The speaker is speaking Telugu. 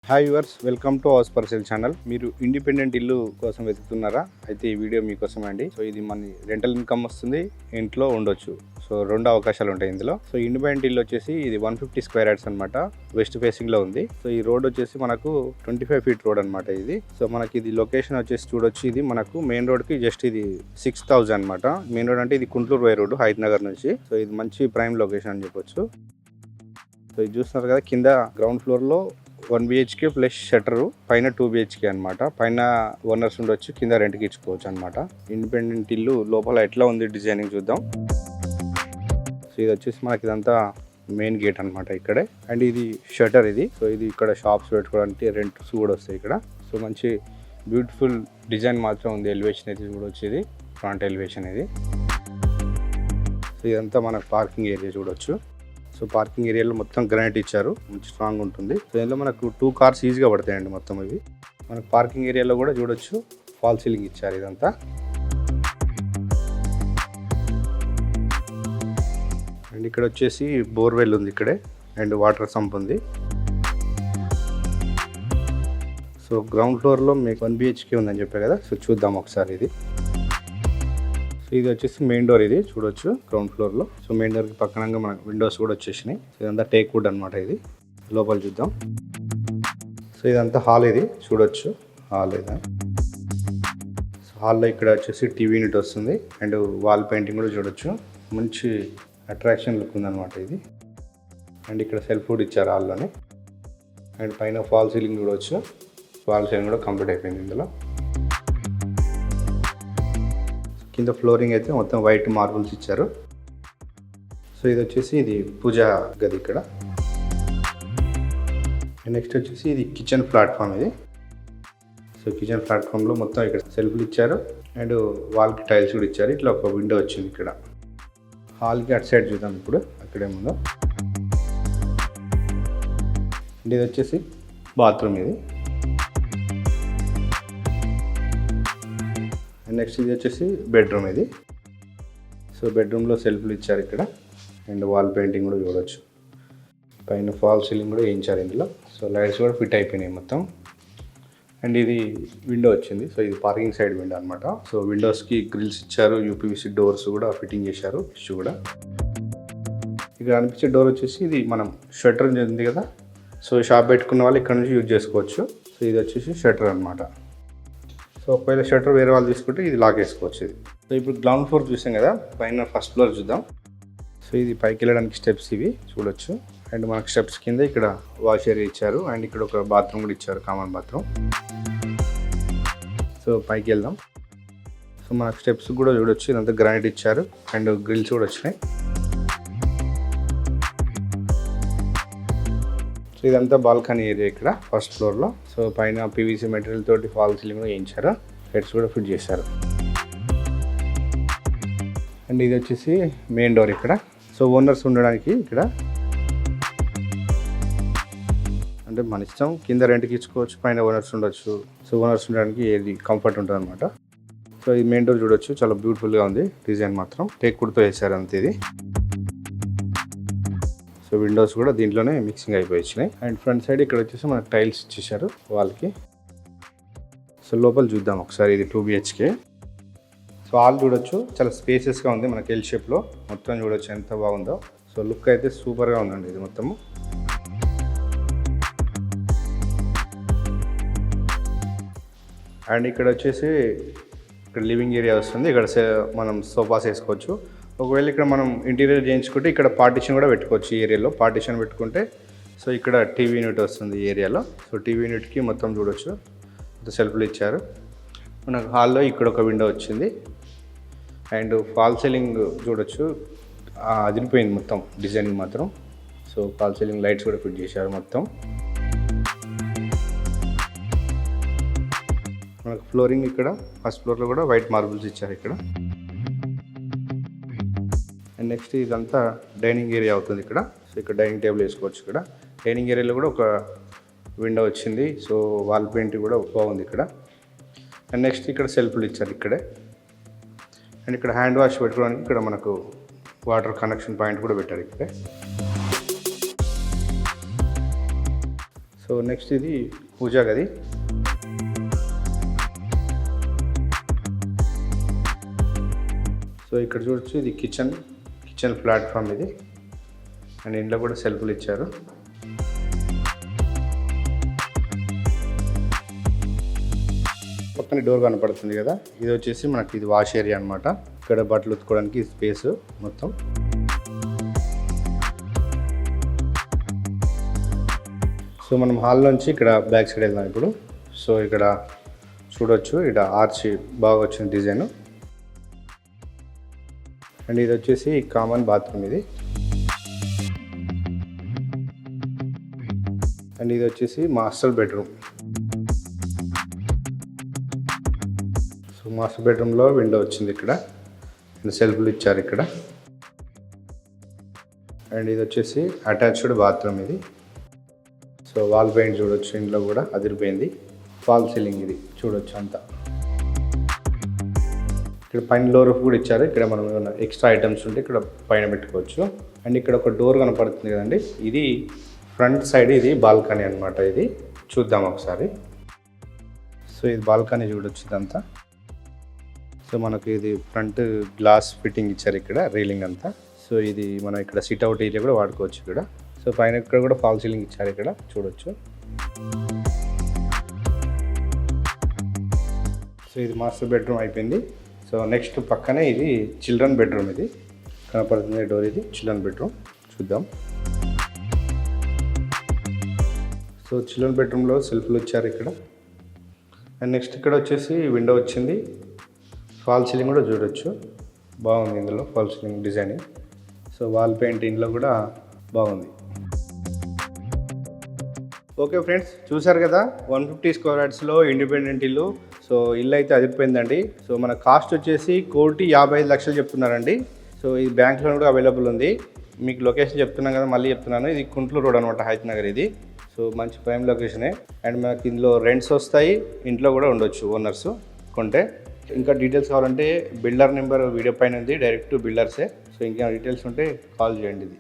Hi viewers, welcome to house for sale channel. మీరు ఇండిపెండెంట్ ఇల్లు కోసం వెతుకుతున్నారా? అయితే ఈ వీడియో మీకోసం అండి. సో ఇది మన రెంటల్ ఇన్కమ్ వస్తుంది, ఇంట్లో ఉండొచ్చు. సో రెండు అవకాశాలు ఉంటాయి ఇందులో. సో ఇండిపెండెంట్ ఇల్లు వచ్చేసి ఇది 150 స్క్వేర్ యార్డ్స్ అనమాట. వెస్ట్ ఫేసింగ్ లో ఉంది. సో ఈ రోడ్ వచ్చేసి మనకు 25 ఫీట్ రోడ్ అనమాట ఇది. సో మనకి ఇది లొకేషన్ వచ్చేసి చూడొచ్చు. ఇది మనకు మెయిన్ రోడ్ కి జస్ట్ ఇది 6000 అనమాట. మెయిన్ రోడ్ అంటే ఇది కుంట్లూరు వై రోడ్, హైద్ నగర్ నుంచి. సో ఇది మంచి ప్రైమ్ లొకేషన్ అని చెప్పొచ్చు. సో ఇది చూస్తున్నారు కదా, కింద గ్రౌండ్ ఫ్లోర్ లో 1 BHK ప్లస్ షట్టరు, పైన 2 BHK అనమాట. పైన ఓనర్స్ ఉండొచ్చు, కింద రెంట్కి ఇచ్చుకోవచ్చు అనమాట. ఇండిపెండెంట్ ఇల్లు లోపల ఎట్లా ఉంది డిజైనింగ్ చూద్దాం. సో ఇది వచ్చేసి మనకి ఇదంతా మెయిన్ గేట్ అనమాట ఇక్కడే. అండ్ ఇది షటర్ ఇది. సో ఇది ఇక్కడ షాప్స్ పెట్టుకోవడానికి రెంట్స్ కూడా వస్తాయి ఇక్కడ. సో మంచి బ్యూటిఫుల్ డిజైన్ మాత్రం ఉంది. ఎలివేషన్ అయితే చూడొచ్చు, ఇది ఫ్రంట్ ఎలివేషన్ ఇది. సో ఇదంతా మనకు పార్కింగ్ ఏరియా చూడొచ్చు. సో పార్కింగ్ ఏరియాలో మొత్తం గ్రానైట్ ఇచ్చారు, మంచి స్ట్రాంగ్ ఉంటుంది. సో ఇందులో మనకు 2 కార్స్ ఈజీగా పడతాయండి మొత్తం ఇవి. మనకు పార్కింగ్ ఏరియాలో కూడా చూడొచ్చు, ఫాల్ సీలింగ్ ఇచ్చారు ఇదంతా. అండ్ ఇక్కడ వచ్చేసి బోర్వెల్ ఉంది ఇక్కడే, అండ్ వాటర్ సంప్ ఉంది. సో గ్రౌండ్ ఫ్లోర్లో మీకు 1 BHK ఉందని చెప్పారు కదా. సో చూద్దాం ఒకసారి ఇది. సో ఇది వచ్చేసి మెయిన్ డోర్, ఇది చూడొచ్చు గ్రౌండ్ ఫ్లోర్లో. సో మెయిన్ డోర్కి పక్కనంగా మనకు విండోస్ కూడా వచ్చేసినాయి. సో ఇదంతా టేక్ వుడ్ అనమాట ఇది. లోపల చూద్దాం. సో ఇదంతా హాల్, ఇది చూడొచ్చు హాల్ ఇది. సో హాల్లో ఇక్కడ వచ్చేసి టీవీ యూనిట్ వస్తుంది, అండ్ వాల్ పెయింటింగ్ కూడా చూడొచ్చు. మంచి అట్రాక్షన్ లుక్ ఉందన్నమాట ఇది. అండ్ ఇక్కడ సెల్ఫ్ వుడ్ ఇచ్చారు హాల్లోనే. అండ్ పైన ఫాల్ సీలింగ్ చూడవచ్చు. ఫాల్ సీలింగ్ కూడా కంప్లీట్ అయిపోయింది ఇందులో. కింద ఫ్లోరింగ్ అయితే మొత్తం వైట్ మార్బుల్స్ ఇచ్చారు. సో ఇది వచ్చేసి ఇది పూజా గది ఇక్కడ. నెక్స్ట్ వచ్చేసి ఇది కిచెన్ ప్లాట్ఫామ్ ఇది. సో కిచెన్ ప్లాట్ఫామ్లో మొత్తం ఇక్కడ సెల్ఫ్లు ఇచ్చారు, అండ్ వాల్కి టైల్స్ కూడా ఇచ్చారు. ఇట్లా ఒక విండో వచ్చింది ఇక్కడ. హాల్కి అటు సైడ్ చూద్దాం ఇప్పుడు, అక్కడేముందో. అండ్ ఇది వచ్చేసి బాత్రూమ్ ఇది. నెక్స్ట్ ఇది వచ్చేసి బెడ్రూమ్ ఇది. సో బెడ్రూమ్లో సెల్ఫ్లు ఇచ్చారు ఇక్కడ, అండ్ వాల్ పెయింటింగ్ కూడా చూడవచ్చు. పైన ఫాల్ సీలింగ్ కూడా వేయించారు ఇందులో. సో లైట్స్ కూడా ఫిట్ అయిపోయినాయి మొత్తం. అండ్ ఇది విండో వచ్చింది. సో ఇది పార్కింగ్ సైడ్ విండో అనమాట. సో విండోస్కి గ్రిల్స్ ఇచ్చారు, UPVC డోర్స్ కూడా ఫిట్టింగ్ చేశారు. ఇష్యూ కూడా ఇక్కడ అనిపించే డోర్ వచ్చేసి ఇది మనం షట్టర్ ఉంది కదా. సో షాప్ పెట్టుకున్న వాళ్ళు ఇక్కడ నుంచి యూజ్ చేసుకోవచ్చు. సో ఇది వచ్చేసి షట్టర్ అనమాట. సో ఒకవేళ షట్టర్ వేరే వాళ్ళు తీసుకుంటే ఇది లాక్ వేసుకోవచ్చు ఇది. సో ఇప్పుడు గ్రౌండ్ ఫ్లోర్ చూసాం కదా, పైన ఫస్ట్ ఫ్లోర్ చూద్దాం. సో ఇది పైకి వెళ్ళడానికి స్టెప్స్ ఇవి చూడొచ్చు. అండ్ మనకు స్టెప్స్ కింద ఇక్కడ వాష్ ఏరియా ఇచ్చారు, అండ్ ఇక్కడ ఒక బాత్రూమ్ కూడా ఇచ్చారు, కామన్ బాత్రూమ్. సో పైకి వెళ్దాం. సో మనకు స్టెప్స్ కూడా చూడొచ్చు, ఇదంతా గ్రానైట్ ఇచ్చారు, అండ్ గ్రిల్స్ కూడా వచ్చినాయి. సో ఇదంతా బాల్కనీ ఏరియా ఇక్కడ ఫస్ట్ ఫ్లోర్లో. సో పైన PVC మెటీరియల్ తోటి ఫాల్ సీలింగ్ కూడా వేయించారు, హెడ్స్ కూడా ఫిట్ చేశారు. అండ్ ఇది వచ్చేసి మెయిన్ డోర్ ఇక్కడ. సో ఓనర్స్ ఉండడానికి ఇక్కడ, అంటే మన ఇష్టం, కింద రెంట్కి ఇచ్చుకోవచ్చు, పైన ఓనర్స్ ఉండొచ్చు. సో ఓనర్స్ ఉండడానికి ఏది కంఫర్ట్ ఉంటుంది అనమాట. సో ఇది మెయిన్ డోర్ చూడొచ్చు, చాలా బ్యూటిఫుల్గా ఉంది. డిజైన్ మాత్రం టేక్ వుడ్తో వేసారు అంతే ఇది. సో విండోస్ కూడా దీంట్లోనే మిక్సింగ్ అయిపోయి వచ్చినాయి. అండ్ ఫ్రంట్ సైడ్ ఇక్కడ వచ్చేసి మనకు టైల్స్ ఇచ్చేసారు వాళ్ళకి. సో లోపల చూద్దాం ఒకసారి. ఇది 2 BHK. సో హాల్ చూడొచ్చు, చాలా స్పేసెస్గా ఉంది. మనకి ఎల్ షేప్లో మొత్తం చూడొచ్చు ఎంత బాగుందో. సో లుక్ అయితే సూపర్గా ఉందండి ఇది మొత్తము. అండ్ ఇక్కడ వచ్చేసి ఇక్కడ లివింగ్ ఏరియా వస్తుంది. ఇక్కడ మనం సోఫాస్ వేసుకోవచ్చు. ఒకవేళ ఇక్కడ మనం ఇంటీరియర్ చేయించుకుంటే ఇక్కడ పార్టిషన్ కూడా పెట్టుకోవచ్చు. ఈ ఏరియాలో పార్టిషన్ పెట్టుకుంటే సో ఇక్కడ టీవీ యూనిట్ వస్తుంది ఈ ఏరియాలో. సో టీవీ యూనిట్కి మొత్తం చూడొచ్చు, సెల్ఫ్లు ఇచ్చారు. మనకు హాల్లో ఇక్కడ ఒక విండో వచ్చింది, అండ్ ఫాల్ సీలింగ్ చూడొచ్చు, అదిరిపోయింది మొత్తం డిజైనింగ్ మాత్రం. సో ఫాల్ సీలింగ్ లైట్స్ కూడా ఫిట్ చేశారు మొత్తం. మనకు ఫ్లోరింగ్ ఇక్కడ ఫస్ట్ ఫ్లోర్లో కూడా వైట్ మార్బుల్స్ ఇచ్చారు ఇక్కడ. అండ్ నెక్స్ట్ ఇదంతా డైనింగ్ ఏరియా అవుతుంది ఇక్కడ. సో ఇక్కడ డైనింగ్ టేబుల్ వేసుకోవచ్చు. ఇక్కడ డైనింగ్ ఏరియాలో కూడా ఒక విండో వచ్చింది. సో వాల్ పెయింట్ కూడా బాగుంది ఇక్కడ. అండ్ నెక్స్ట్ ఇక్కడ సెల్ఫ్లు ఇచ్చారు ఇక్కడే. అండ్ ఇక్కడ హ్యాండ్ వాష్ పెట్టుకోవడానికి ఇక్కడ మనకు వాటర్ కనెక్షన్ పాయింట్ కూడా పెట్టారు ఇక్కడే. సో సో నెక్స్ట్ ఇది పూజా గది. సో ఇక్కడ చూడొచ్చు ఇది కిచెన్ ప్లాట్ఫామ్ ఇది. అండ్ ఇంట్లో కూడా సెల్ఫ్లు ఇచ్చారు. పక్కన డోర్ కనపడుతుంది కదా, ఇది వచ్చేసి మనకి ఇది వాష్ ఏరియా అనమాట. ఇక్కడ బట్టలు ఉతుకోవడానికి స్పేస్ మొత్తం. సో మనం హాల్ నుంచి ఇక్కడ బ్యాక్ సైడ్ వెళ్దాం ఇప్పుడు. సో ఇక్కడ చూడొచ్చు, ఇక్కడ ఆర్చ్ బాగా వచ్చింది డిజైన్. అండ్ ఇది వచ్చేసి కామన్ బాత్రూమ్ ఇది. అండ్ ఇది వచ్చేసి మాస్టర్ బెడ్రూమ్. సో మాస్టర్ బెడ్రూమ్లో విండో వచ్చింది ఇక్కడ. అండ్ సెల్ఫ్లు ఇచ్చారు ఇక్కడ. అండ్ ఇది వచ్చేసి అటాచ్డ్ బాత్రూమ్ ఇది. సో వాల్ పెయింట్ చూడొచ్చు, ఇంట్లో కూడా అదిరిపోయింది. ఫాల్ సీలింగ్ ఇది చూడొచ్చు అంతా. ఇక్కడ పైన లో రూఫ్ కూడా ఇచ్చారు. ఇక్కడ మనం ఏమైనా ఎక్స్ట్రా ఐటమ్స్ ఉంటే ఇక్కడ పైన పెట్టుకోవచ్చు. అండ్ ఇక్కడ ఒక డోర్ కనపడుతుంది కదండి, ఇది ఫ్రంట్ సైడ్, ఇది బాల్కనీ అనమాట. ఇది చూద్దాం ఒకసారి. సో ఇది బాల్కనీ చూడొచ్చు ఇదంతా. సో మనకు ఇది ఫ్రంట్ గ్లాస్ ఫిట్టింగ్ ఇచ్చారు ఇక్కడ, రీలింగ్ అంతా. సో ఇది మనం ఇక్కడ సిట్ అవుట్ ఏరియా కూడా వాడుకోవచ్చు ఇక్కడ. సో పైన ఇక్కడ కూడా ఫాల్ సీలింగ్ ఇచ్చారు ఇక్కడ చూడొచ్చు. సో ఇది మాస్టర్ బెడ్రూమ్ అయిపోయింది. సో నెక్స్ట్ పక్కనే ఇది చిల్డ్రన్ బెడ్రూమ్. ఇది కనపడుతుంది డోర్, ఇది చిల్డ్రన్ బెడ్రూమ్. చూద్దాం. సో చిల్డ్రన్ బెడ్రూమ్లో సెల్ఫ్లు ఇచ్చారు ఇక్కడ. అండ్ నెక్స్ట్ ఇక్కడ వచ్చేసి విండో వచ్చింది. ఫాల్ సీలింగ్ కూడా చూడొచ్చు, బాగుంది ఇందులో fall ceiling designing. So wall paint ఇంట్లో కూడా బాగుంది. ఓకే ఫ్రెండ్స్, చూసారు కదా 150 స్క్వేర్ యార్డ్స్లో ఇండిపెండెంట్ ఇల్లు. సో ఇల్లు అయితే అదిరిపోయిందండి. సో మన కాస్ట్ వచ్చేసి 1,55,00,000 చెప్తున్నారండి. సో ఇది బ్యాంక్ లోన్ కూడా అవైలబుల్ ఉంది. మీకు లొకేషన్ చెప్తున్నాను కదా, మళ్ళీ చెప్తున్నాను, ఇది కుంట్లూరు రోడ్ అనమాట, హైత్ నగర్ ఇది. సో మంచి ప్రైమ్ లొకేషనే. అండ్ మనకి ఇందులో రెంట్స్ వస్తాయి, ఇంట్లో కూడా ఉండొచ్చు ఓనర్స్ కొంటే. ఇంకా డీటెయిల్స్ కావాలంటే బిల్డర్ నెంబర్ వీడియో పైన ఉంది, డైరెక్ట్ టు బిల్డర్సే. సో ఇంకా డీటెయిల్స్ ఉంటే కాల్ చేయండి. ఇది